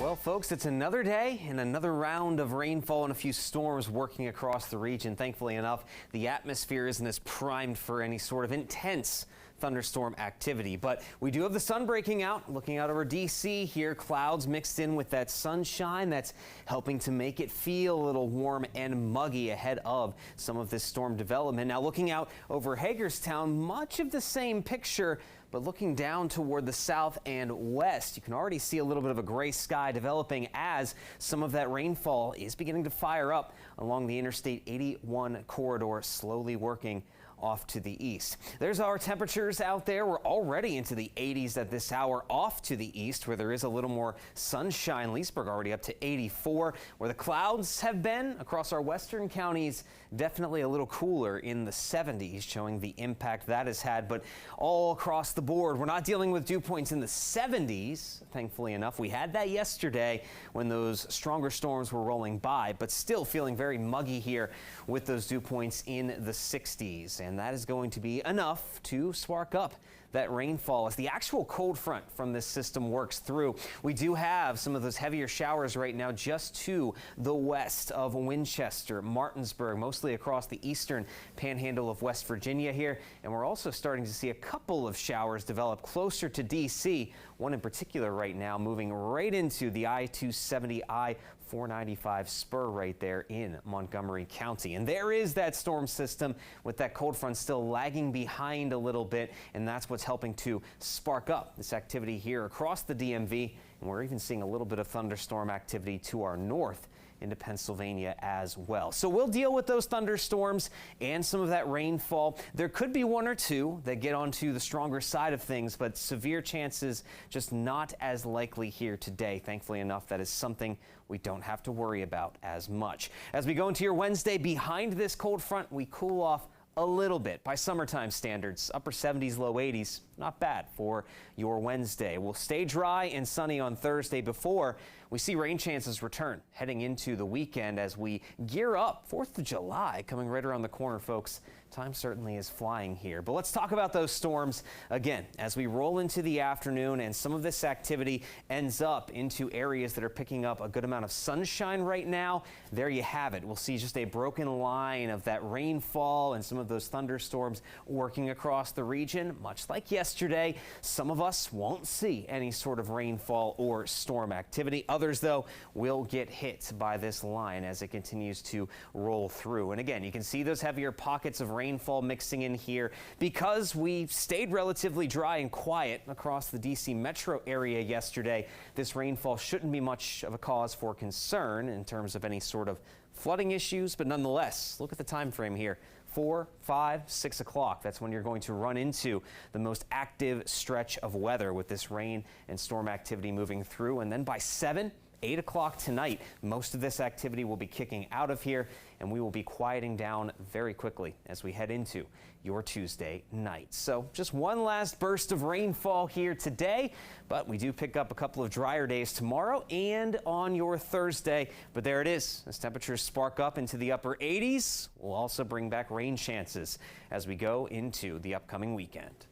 Well, folks, it's another day and another round of rainfall and a few storms working across the region. Thankfully enough, the atmosphere isn't as primed for any sort of intense thunderstorm activity, but we do have the sun breaking out. Looking out over D.C. here, clouds mixed in with that sunshine that's helping to make it feel a little warm and muggy ahead of some of this storm development. Now looking out over Hagerstown, much of the same picture, but looking down toward the south and west, you can already see a little bit of a gray sky developing as some of that rainfall is beginning to fire up along the Interstate 81 corridor, slowly working off to the east. There's our temperatures out there. We're already into the 80s at this hour. Off to the east where there is a little more sunshine. Leesburg already up to 84. Where the clouds have been across our western counties, definitely a little cooler in the 70s, showing the impact that has had. But all across the board, we're not dealing with dew points in the 70s. Thankfully enough, we had that yesterday when those stronger storms were rolling by, but still feeling very muggy here with those dew points in the 60s. And that is going to be enough to spark up that rainfall as the actual cold front from this system works through. We do have some of those heavier showers right now just to the west of Winchester, Martinsburg, mostly across the eastern panhandle of West Virginia here. And we're also starting to see a couple of showers develop closer to D.C., one in particular right now moving right into the I-270, I-495 spur right there in Montgomery County. And there is that storm system with that cold front still lagging behind a little bit, and that's what's helping to spark up this activity here across the DMV. And we're even seeing a little bit of thunderstorm activity to our north into Pennsylvania as well. So we'll deal with those thunderstorms and some of that rainfall. There could be one or two that get onto the stronger side of things, but severe chances just not as likely here today. Thankfully enough, that is something we don't have to worry about as much. As we go into your Wednesday, behind this cold front, we cool off a little bit by summertime standards. Upper 70s, low 80s. Not bad for your Wednesday. We'll stay dry and sunny on Thursday before we see rain chances return heading into the weekend as we gear up. 4th of July coming right around the corner, folks. Time certainly is flying here. But let's talk about those storms again as we roll into the afternoon, and some of this activity ends up into areas that are picking up a good amount of sunshine right now. There you have it. We'll see just a broken line of that rainfall and some of those thunderstorms working across the region. Much like yesterday, some of us won't see any sort of rainfall or storm activity. Others, though, will get hit by this line as it continues to roll through. And again, you can see those heavier pockets of rainfall mixing in here because we stayed relatively dry and quiet across the D.C. metro area yesterday. This rainfall shouldn't be much of a cause for concern in terms of any sort of flooding issues, but nonetheless, look at the time frame here. 4, 5, 6 o'clock. That's when you're going to run into the most active stretch of weather with this rain and storm activity moving through. And then by 7, 8 o'clock tonight, most of this activity will be kicking out of here, and we will be quieting down very quickly as we head into your Tuesday night. So just one last burst of rainfall here today, but we do pick up a couple of drier days tomorrow and on your Thursday. But there it is. As temperatures spark up into the upper 80s, we'll also bring back rain chances as we go into the upcoming weekend.